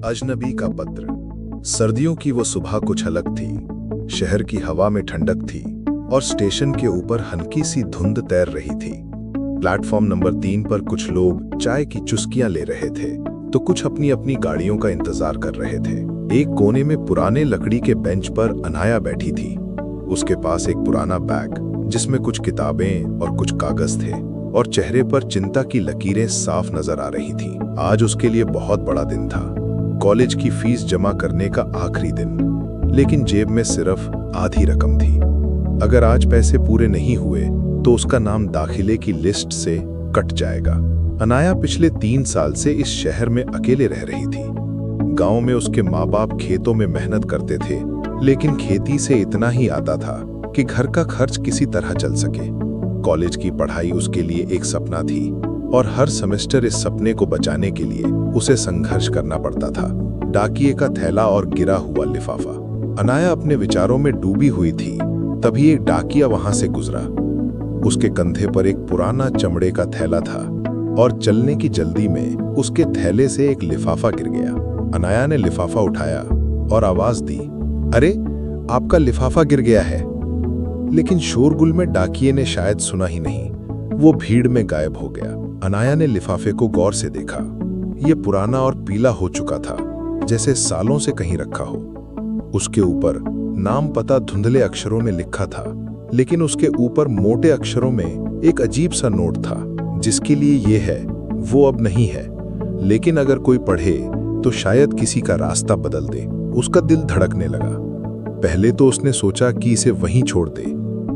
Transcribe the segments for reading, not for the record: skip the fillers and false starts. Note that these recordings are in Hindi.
अजनबी का पत्र। सर्दियों की वो सुबह कुछ अलग थी। शहर की हवा में ठंडक थी और स्टेशन के ऊपर हल्की सी धुंध तैर रही थी। प्लेटफॉर्म नंबर 3 पर कुछ लोग चाय की चुस्कियां ले रहे थे तो कुछ अपनी अपनी गाड़ियों का इंतजार कर रहे थे। एक कोने में पुराने लकड़ी के बेंच पर अनाया बैठी थी। उसके पास एक पुराना बैग जिसमें कुछ किताबें और कुछ कागज थे और चेहरे पर चिंता की लकीरें साफ नजर आ रही थी। आज उसके लिए बहुत बड़ा दिन था, कॉलेज की फीस जमा करने का आखिरी दिन। लेकिन जेब में सिर्फ आधी रकम थी। अगर आज पैसे पूरे नहीं हुए तो उसका नाम दाखिले की लिस्ट से कट जाएगा। अनाया पिछले 3 साल से इस शहर में अकेले रह रही थी। गांव में उसके माँ बाप खेतों में मेहनत करते थे, लेकिन खेती से इतना ही आता था कि घर का खर्च किसी तरह चल सके। कॉलेज की पढ़ाई उसके लिए एक सपना थी और हर सेमेस्टर इस सपने को बचाने के लिए उसे संघर्ष करना पड़ता था। डाकिये का थैला और गिरा हुआ लिफाफा। अनाया अपने विचारों में डूबी हुई थी, तभी एक डाकिया वहां से गुजरा। उसके कंधे पर एक पुराना चमड़े का थैला था और चलने की जल्दी में उसके थैले से एक लिफाफा गिर गया। अनाया ने लिफाफा उठाया और आवाज दी, अरे, आपका लिफाफा गिर गया है। लेकिन शोरगुल में डाकिये ने शायद सुना ही नहीं। वो भीड़ में गायब हो गया। अनाया ने लिफाफे को गौर से देखा। ये पुराना और पीला हो चुका था, जैसे सालों से कहीं रखा हो। उसके ऊपर नाम पता धुंधले अक्षरों में लिखा था, लेकिन उसके ऊपर मोटे अक्षरों में एक अजीब सा नोट था, जिसके लिए ये है वो अब नहीं है, लेकिन अगर कोई पढ़े तो शायद किसी का रास्ता बदल दे। उसका दिल धड़कने लगा। पहले तो उसने सोचा कि इसे वहीं छोड़ दे,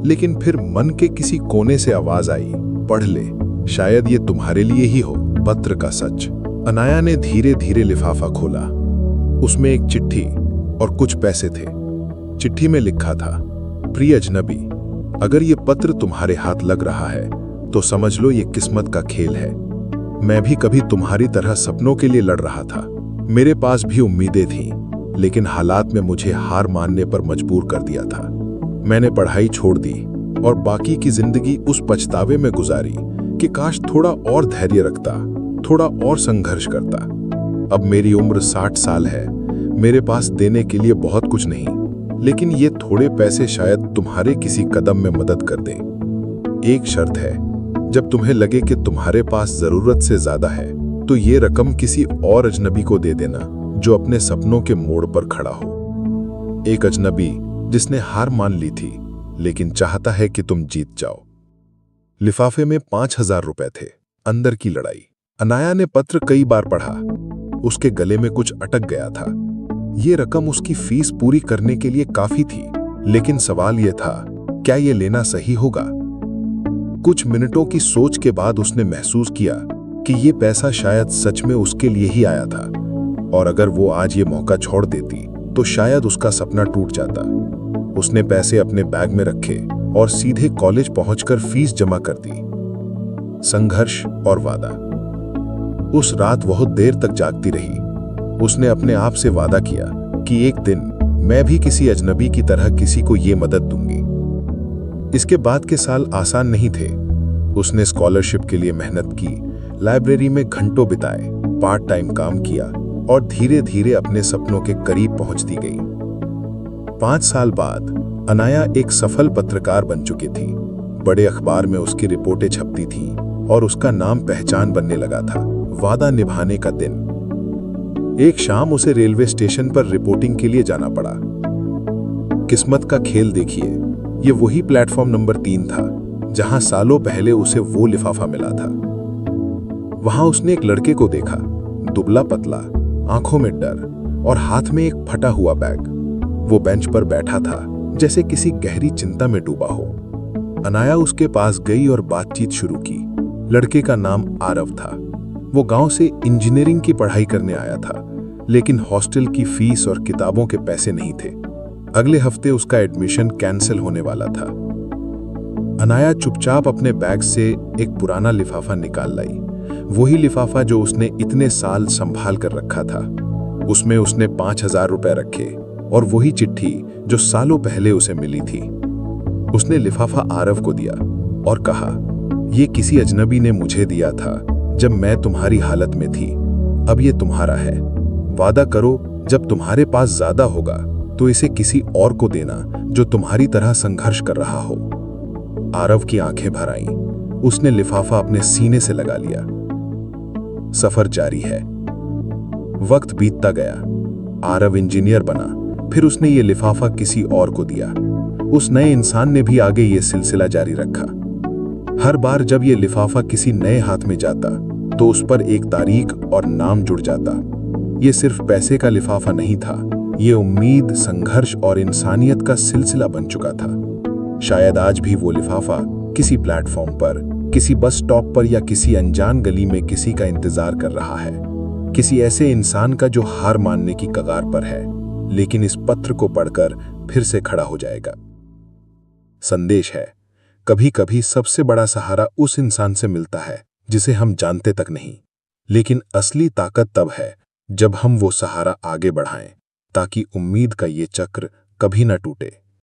लेकिन फिर मन के किसी कोने से आवाज आई, पढ़ ले, शायद ये तुम्हारे लिए ही हो। पत्र का सच। अनाया ने धीरे धीरे लिफाफा खोला। उसमें एक चिट्ठी और कुछ पैसे थे। चिट्ठी में लिखा था, प्रिय अजनबी, अगर ये पत्र तुम्हारे हाथ लग रहा है तो समझ लो ये किस्मत का खेल है। मैं भी कभी तुम्हारी तरह सपनों के लिए लड़ रहा था। मेरे पास भी उम्मीदें थीं, लेकिन हालात में मुझे हार मानने पर मजबूर कर दिया था। मैंने पढ़ाई छोड़ दी और बाकी की जिंदगी उस पछतावे में गुजारी कि काश थोड़ा और धैर्य रखता, थोड़ा और संघर्ष करता। अब मेरी उम्र 60 साल है। मेरे पास देने के लिए बहुत कुछ नहीं, लेकिन ये थोड़े पैसे शायद तुम्हारे किसी कदम में मदद कर दें। एक शर्त है, जब तुम्हें लगे कि तुम्हारे पास जरूरत से ज्यादा है तो ये रकम किसी और अजनबी को दे देना जो अपने सपनों के मोड़ पर खड़ा हो। एक अजनबी जिसने हार मान ली थी, लेकिन चाहता है कि तुम जीत जाओ। लिफाफे में 5000 रुपए थे। अंदर की लड़ाई। अनाया ने पत्र कई बार पढ़ा। उसके गले में कुछ अटक गया था। ये रकम उसकी फीस पूरी करने के लिए काफी थी, लेकिन सवाल यह था, क्या ये लेना सही होगा? कुछ मिनटों की सोच के बाद उसने महसूस किया कि ये पैसा शायद सच में उसके लिए ही आया था, और अगर वो आज ये मौका छोड़ देती तो शायद उसका सपना टूट जाता। उसने पैसे अपने बैग में रखे और सीधे कॉलेज पहुंचकर फीस जमा कर दी। संघर्ष और वादा। उस रात बहुत देर तक जागती रही। उसने अपने आप से वादा किया कि एक दिन मैं भी किसी अजनबी की तरह किसी को ये मदद दूंगी। इसके बाद के साल आसान नहीं थे। उसने स्कॉलरशिप के लिए मेहनत की, लाइब्रेरी में घंटों बिताए, पार्ट टाइम काम किया और धीरे धीरे अपने सपनों के करीब पहुंचती गई। 5 साल बाद अनाया एक सफल पत्रकार बन चुकी थी। बड़े अखबार में उसकी रिपोर्टें छपती थीं और उसका नाम पहचान बनने लगा था। वादा निभाने का दिन। एक शाम उसे रेलवे स्टेशन पर रिपोर्टिंग के लिए जाना पड़ा। किस्मत का खेल देखिए, ये वही प्लेटफॉर्म नंबर 3 था जहां सालों पहले उसे वो लिफाफा मिला था। वहां उसने एक लड़के को देखा, दुबला पतला, आंखों में डर और हाथ में एक फटा हुआ बैग। वो बेंच पर बैठा था, जैसे किसी गहरी चिंता में डूबा हो। अनाया उसके पास गई और बातचीत शुरू की। लड़के का नाम आरव था। वो गांव से इंजीनियरिंग की पढ़ाई करने आया था, लेकिन हॉस्टल की फीस और किताबों के पैसे नहीं थे। अगले हफ्ते उसका एडमिशन कैंसिल होने वाला था। अनाया चुपचाप अपने बैग से एक पुराना लिफाफा निकाल लाई। वही लिफाफा जो उसने इतने साल संभाल कर रखा था। उसमें उसने 5000 रुपए रखे और वही चिट्ठी जो सालों पहले उसे मिली थी। उसने लिफाफा आरव को दिया और कहा, ये किसी अजनबी ने मुझे दिया था जब मैं तुम्हारी हालत में थी। अब ये तुम्हारा है। वादा करो जब तुम्हारे पास ज्यादा होगा तो इसे किसी और को देना जो तुम्हारी तरह संघर्ष कर रहा हो। आरव की आंखें भर आईं। उसने लिफाफा अपने सीने से लगा लिया। सफर जारी है। वक्त बीतता गया। आरव इंजीनियर बना, फिर उसने ये लिफाफा किसी और को दिया। उस नए इंसान ने भी आगे ये सिलसिला जारी रखा। हर बार जब ये लिफाफा किसी नए हाथ में जाता तो उस पर एक तारीख और नाम जुड़ जाता। ये सिर्फ पैसे का लिफाफा नहीं था, ये उम्मीद, संघर्ष और इंसानियत का सिलसिला बन चुका था। शायद आज भी वो लिफाफा किसी प्लेटफॉर्म पर, किसी बस स्टॉप पर या किसी अनजान गली में किसी का इंतजार कर रहा है, किसी ऐसे इंसान का जो हार मानने की कगार पर है, लेकिन इस पत्र को पढ़कर फिर से खड़ा हो जाएगा। संदेश है, कभी कभी सबसे बड़ा सहारा उस इंसान से मिलता है जिसे हम जानते तक नहीं, लेकिन असली ताकत तब है जब हम वो सहारा आगे बढ़ाएं ताकि उम्मीद का ये चक्र कभी न टूटे।